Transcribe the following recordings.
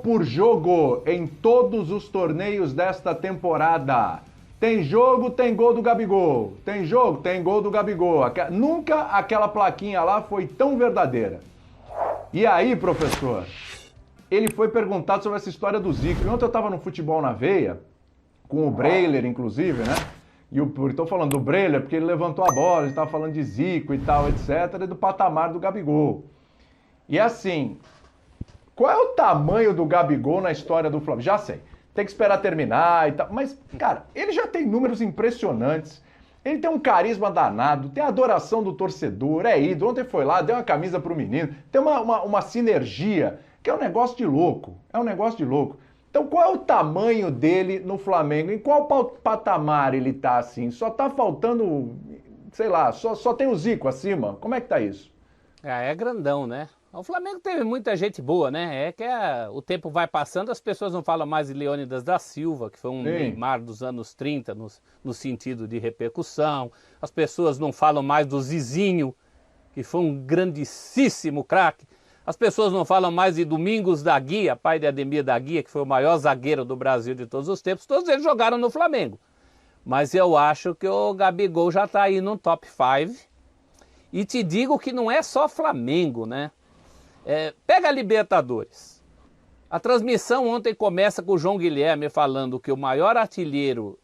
por jogo em todos os torneios desta temporada. Tem jogo, tem gol do Gabigol. Tem jogo, tem gol do Gabigol. Nunca aquela plaquinha lá foi tão verdadeira. E aí, professor, ele foi perguntado sobre essa história do Zico. E ontem eu estava no Futebol na Veia, com o Breiler, inclusive, né? E estou falando do Breiler porque ele levantou a bola, ele estava falando de Zico e tal, etc., e do patamar do Gabigol. E assim, qual é o tamanho do Gabigol na história do Flamengo? Já sei. Tem que esperar terminar e tal. Mas, cara, ele já tem números impressionantes. Ele tem um carisma danado, tem a adoração do torcedor, é ídolo. Ontem foi lá, deu uma camisa pro menino. Tem uma sinergia que é um negócio de louco. É um negócio de louco. Então, qual é o tamanho dele no Flamengo? Em qual patamar ele tá assim? Só tá faltando, sei lá, só tem o Zico acima? Como é que tá isso? É grandão, né? O Flamengo teve muita gente boa, né? É que o tempo vai passando, as pessoas não falam mais de Leônidas da Silva, que foi um Neymar dos anos 30, no sentido de repercussão. As pessoas não falam mais do Zizinho, que foi um grandíssimo craque. As pessoas não falam mais de Domingos da Guia, pai de Ademir da Guia, que foi o maior zagueiro do Brasil de todos os tempos. Todos eles jogaram no Flamengo. Mas eu acho que o Gabigol já está aí no top 5. E te digo que não é só Flamengo, né? Pega a Libertadores. A transmissão ontem começa com o João Guilherme falando que o maior artilheiro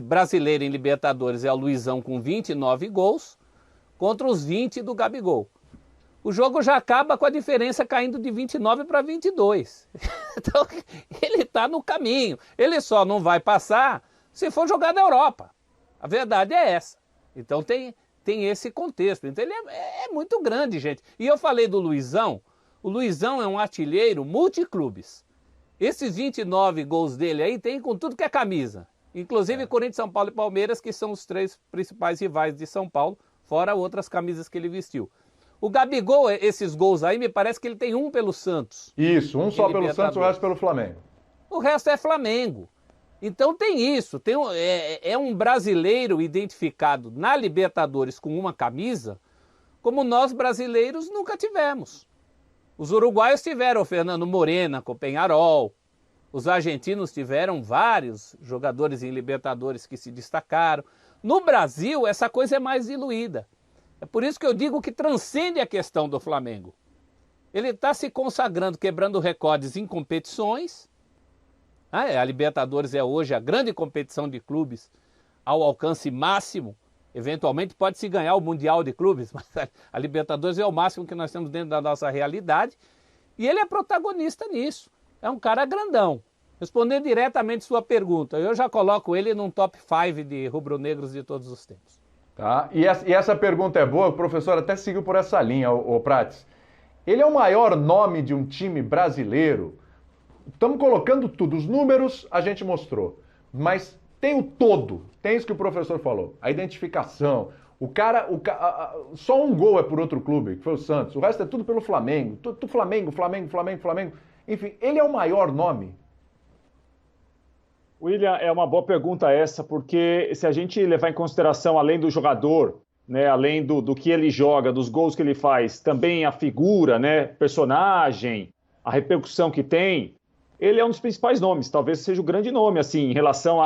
brasileiro em Libertadores é o Luizão com 29 gols contra os 20 do Gabigol. O jogo já acaba com a diferença caindo de 29 para 22. Então ele está no caminho. Ele só não vai passar se for jogar na Europa. A verdade é essa. Então tem esse contexto. Então ele é muito grande, gente. E eu falei do Luizão. O Luizão é um artilheiro multiclubes. Esses 29 gols dele aí tem com tudo que é camisa. Inclusive Corinthians, São Paulo e Palmeiras, que são os 3 principais rivais de São Paulo, fora outras camisas que ele vestiu. O Gabigol, esses gols aí, me parece que ele tem um pelo Santos. Isso, um só pelo Santos, o resto pelo Flamengo. O resto é Flamengo. Então tem isso, é um brasileiro identificado na Libertadores com uma camisa, como nós brasileiros nunca tivemos. Os uruguaios tiveram o Fernando Morena com o Peñarol, os argentinos tiveram vários jogadores em Libertadores que se destacaram. No Brasil, essa coisa é mais diluída. É por isso que eu digo que transcende a questão do Flamengo. Ele está se consagrando, quebrando recordes em competições. A Libertadores é hoje a grande competição de clubes ao alcance máximo. Eventualmente pode-se ganhar o Mundial de Clubes, mas a Libertadores é o máximo que nós temos dentro da nossa realidade. E ele é protagonista nisso. É um cara grandão. Respondendo diretamente sua pergunta, eu já coloco ele num top 5 de rubro-negros de todos os tempos. Tá? E essa pergunta é boa, o professor até seguiu por essa linha, o Prates. Ele é o maior nome de um time brasileiro. Estamos colocando tudo, os números a gente mostrou, mas tem o todo, tem isso que o professor falou, a identificação. Só um gol é por outro clube, que foi o Santos, o resto é tudo pelo Flamengo. Tudo Flamengo. Enfim, ele é o maior nome. William, é uma boa pergunta essa, porque se a gente levar em consideração, além do jogador, né, além do que ele joga, dos gols que ele faz, também a figura, né, personagem, a repercussão que tem, ele é um dos principais nomes, talvez seja o grande nome, assim, em relação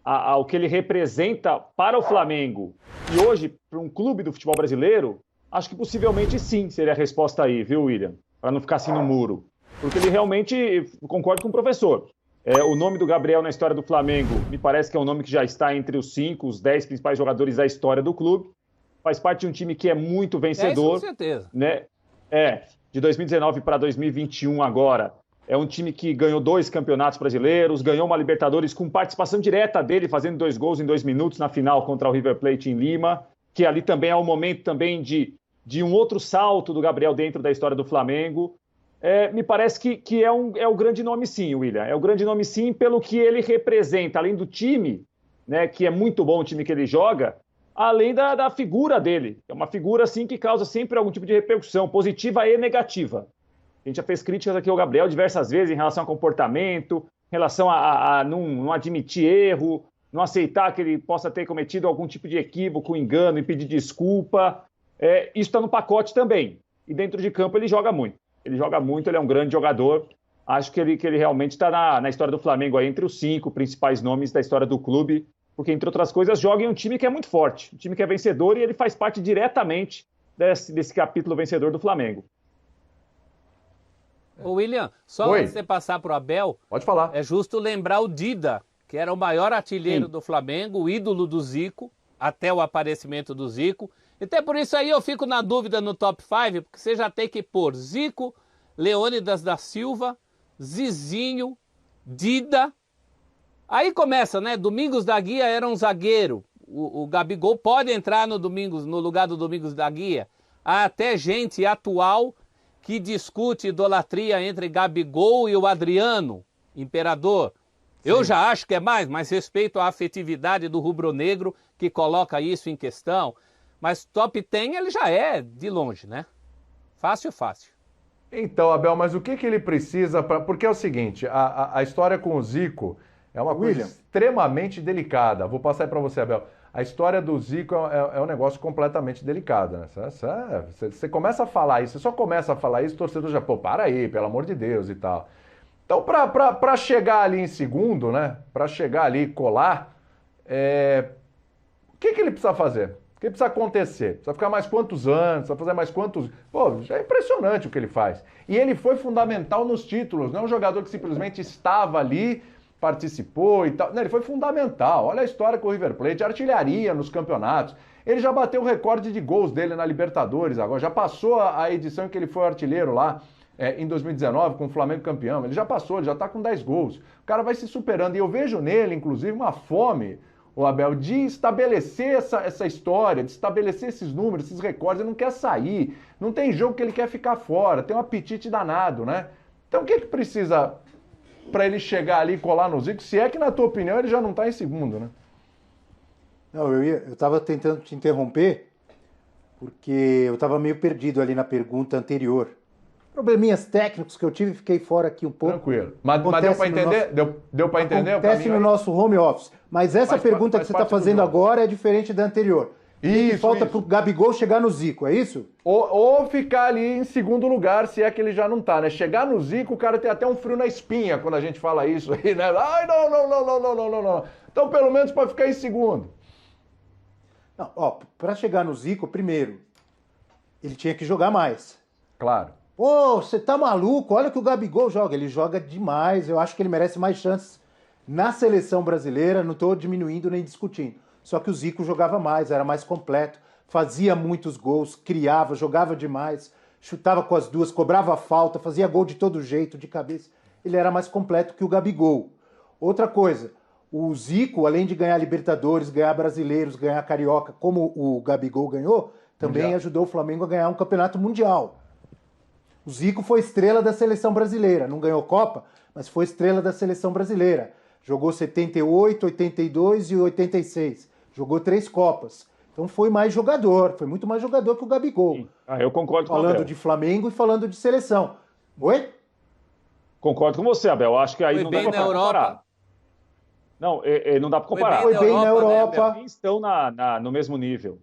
ao que ele representa para o Flamengo. E hoje, para um clube do futebol brasileiro, acho que possivelmente sim seria a resposta aí, viu, William? Para não ficar assim no muro. Porque ele realmente, concordo com o professor, o nome do Gabriel na história do Flamengo me parece que é um nome que já está entre os 5, os 10 principais jogadores da história do clube. Faz parte de um time que é muito vencedor. Isso com certeza. Né? De 2019 para 2021 agora. É um time que ganhou 2 campeonatos brasileiros, ganhou uma Libertadores com participação direta dele, fazendo 2 gols em 2 minutos na final contra o River Plate em Lima, que ali também é um momento também de um outro salto do Gabriel dentro da história do Flamengo. Me parece que é o grande nome sim, William. É o grande nome sim pelo que ele representa, além do time, né, que é muito bom o time que ele joga, além da figura dele. É uma figura assim que causa sempre algum tipo de repercussão, positiva e negativa. A gente já fez críticas aqui ao Gabriel diversas vezes em relação ao comportamento, em relação a não admitir erro, não aceitar que ele possa ter cometido algum tipo de equívoco, engano e pedir desculpa. Isso está no pacote também. E dentro de campo ele joga muito. Ele joga muito, ele é um grande jogador. acho que ele realmente está na história do Flamengo, aí, entre os 5 principais nomes da história do clube, porque, entre outras coisas, joga em um time que é muito forte, um time que é vencedor, e ele faz parte diretamente desse capítulo vencedor do Flamengo. Ô William, só antes de você passar para o Abel, pode falar. É justo lembrar o Dida, que era o maior artilheiro do Flamengo, o ídolo do Zico, até o aparecimento do Zico. Até por isso aí eu fico na dúvida no top 5, porque você já tem que pôr Zico, Leônidas da Silva, Zizinho, Dida. Aí começa, né? Domingos da Guia era um zagueiro. O Gabigol pode entrar no lugar do Domingos da Guia. Há até gente atual que discute idolatria entre Gabigol e o Adriano, imperador. Eu Sim. já acho que é mais, mas respeito à afetividade do rubro-negro que coloca isso em questão. Mas top 10 ele já é de longe, né? Fácil. Então, Abel, mas o que ele precisa para... Porque é o seguinte, a história com o Zico é uma coisa extremamente delicada. Vou passar aí para você, Abel. A história do Zico é um negócio completamente delicado, né? Você começa a falar isso, você só começa a falar isso, o torcedor já, pô, para aí, pelo amor de Deus e tal. Então, para chegar ali em segundo, né? Para chegar ali e colar, o que ele precisa fazer? O que precisa acontecer? Precisa ficar mais quantos anos? Precisa fazer mais quantos... Pô, já é impressionante o que ele faz. E ele foi fundamental nos títulos, não é um jogador que simplesmente estava ali, participou e tal. Não, ele foi fundamental. Olha a história com o River Plate, artilharia nos campeonatos. Ele já bateu o recorde de gols dele na Libertadores agora, já passou a edição em que ele foi artilheiro lá, em 2019, com o Flamengo campeão. Ele já passou, ele já está com 10 gols. O cara vai se superando. E eu vejo nele, inclusive, uma fome, o Abel, de estabelecer essa história, de estabelecer esses números, esses recordes. Ele não quer sair. Não tem jogo que ele quer ficar fora. Tem um apetite danado, né? Então o que precisa para ele chegar ali e colar no Zico? Se é que, na tua opinião, ele já não está em segundo, né? Não, eu estava tentando te interromper porque eu estava meio perdido ali na pergunta anterior. Probleminhas técnicos que eu tive, fiquei fora aqui um pouco. Tranquilo. Mas deu para entender? Deu para entender? Acontece no nosso home office. Mas essa pergunta que você está fazendo agora é diferente da anterior. Isso, falta para o Gabigol chegar no Zico, é isso? Ou ficar ali em segundo lugar, se é que ele já não tá, né? Chegar no Zico, o cara tem até um frio na espinha quando a gente fala isso aí, né? Ai, não. Então, pelo menos para ficar em segundo. Não, para chegar no Zico, primeiro, ele tinha que jogar mais. Claro. Pô, você tá maluco? Olha que o Gabigol joga. Ele joga demais. Eu acho que ele merece mais chances na seleção brasileira. Não estou diminuindo nem discutindo. Só que o Zico jogava mais, era mais completo, fazia muitos gols, criava, jogava demais, chutava com as duas, cobrava falta, fazia gol de todo jeito, de cabeça. Ele era mais completo que o Gabigol. Outra coisa, o Zico, além de ganhar Libertadores, ganhar Brasileiros, ganhar Carioca, como o Gabigol ganhou, também ajudou o Flamengo a ganhar um campeonato mundial. O Zico foi estrela da seleção brasileira. Não ganhou Copa, mas foi estrela da seleção brasileira. Jogou 78, 82 e 86. Jogou 3 Copas. Então foi mais jogador. Foi muito mais jogador que o Gabigol. Eu concordo com o Falando Abel. de Flamengo e falando de seleção. Oi? Concordo com você, Abel. Acho que aí Foi não bem dá na para Europa. comparar. Não, não dá para comparar. Foi bem na Europa. Eles estão no mesmo nível.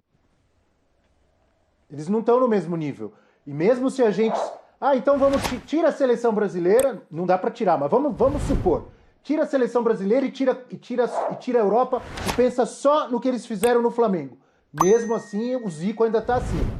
Eles não estão no mesmo nível. E mesmo se a gente... então vamos... Tira a seleção brasileira. Não dá para tirar, mas vamos supor. Tira a seleção brasileira e tira a Europa e pensa só no que eles fizeram no Flamengo. Mesmo assim, o Zico ainda está acima.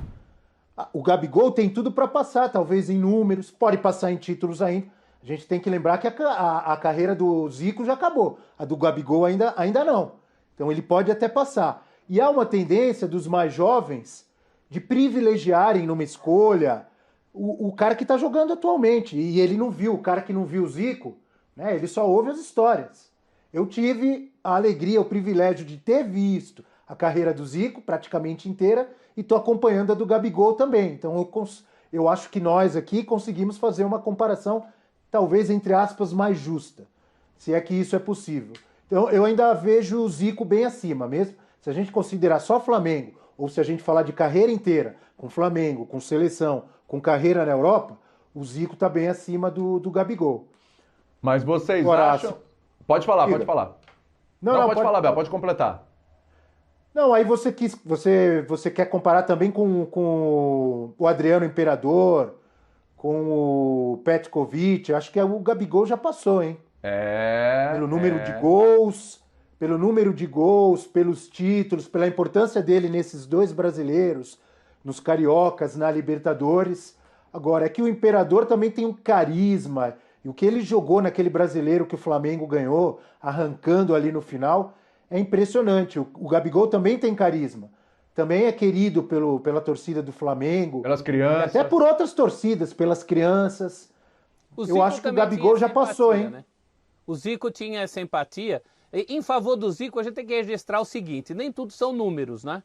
O Gabigol tem tudo para passar, talvez em números, pode passar em títulos ainda. A gente tem que lembrar que a carreira do Zico já acabou. A do Gabigol ainda não. Então ele pode até passar. E há uma tendência dos mais jovens de privilegiarem numa escolha o cara que está jogando atualmente. E ele não viu, o cara que não viu o Zico, né, ele só ouve as histórias. Eu tive a alegria, o privilégio de ter visto a carreira do Zico praticamente inteira e estou acompanhando a do Gabigol também. Então eu acho que nós aqui conseguimos fazer uma comparação, talvez, entre aspas, mais justa, se é que isso é possível. Então eu ainda vejo o Zico bem acima, mesmo se a gente considerar só Flamengo, ou se a gente falar de carreira inteira, com Flamengo, com seleção, com carreira na Europa, o Zico está bem acima do Gabigol. Mas vocês Horácio. acham... Pode falar, Diga. pode falar. Não, Pode falar, Bel, pode completar. Não, aí você quer comparar também com o Adriano Imperador, com o Petkovic, acho que o Gabigol já passou, hein? Pelo número de gols, pelos títulos, pela importância dele nesses dois brasileiros, nos cariocas, na Libertadores. Agora, é que o Imperador também tem um carisma, e o que ele jogou naquele brasileiro que o Flamengo ganhou, arrancando ali no final, é impressionante. O Gabigol também tem carisma. Também é querido pela torcida do Flamengo. Pelas crianças. Até por outras torcidas, pelas crianças. Eu acho que o Gabigol já passou, hein? Né? O Zico tinha essa empatia. Em favor do Zico, a gente tem que registrar o seguinte, nem tudo são números, né?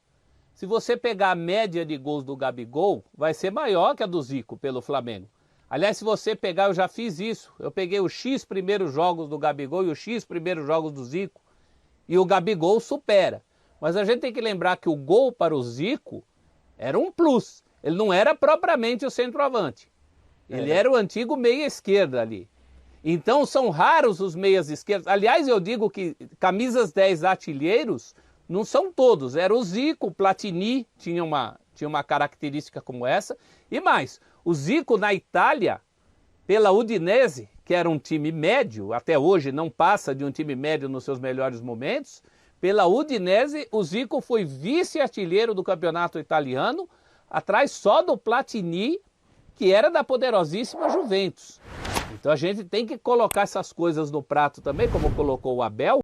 Se você pegar a média de gols do Gabigol, vai ser maior que a do Zico pelo Flamengo. Aliás, se você pegar, eu já fiz isso. Eu peguei os X primeiros jogos do Gabigol e os X primeiros jogos do Zico. E o Gabigol supera. Mas a gente tem que lembrar que o gol para o Zico era um plus. Ele não era propriamente o centroavante. Ele era o antigo meia esquerda ali. Então são raros os meias esquerdos. Aliás, eu digo que camisas 10 artilheiros não são todos. Era o Zico, o Platini tinha uma característica como essa. E mais, o Zico na Itália, pela Udinese, que era um time médio, até hoje não passa de um time médio nos seus melhores momentos, pela Udinese o Zico foi vice-artilheiro do campeonato italiano, atrás só do Platini, que era da poderosíssima Juventus. Então a gente tem que colocar essas coisas no prato também, como colocou o Abel.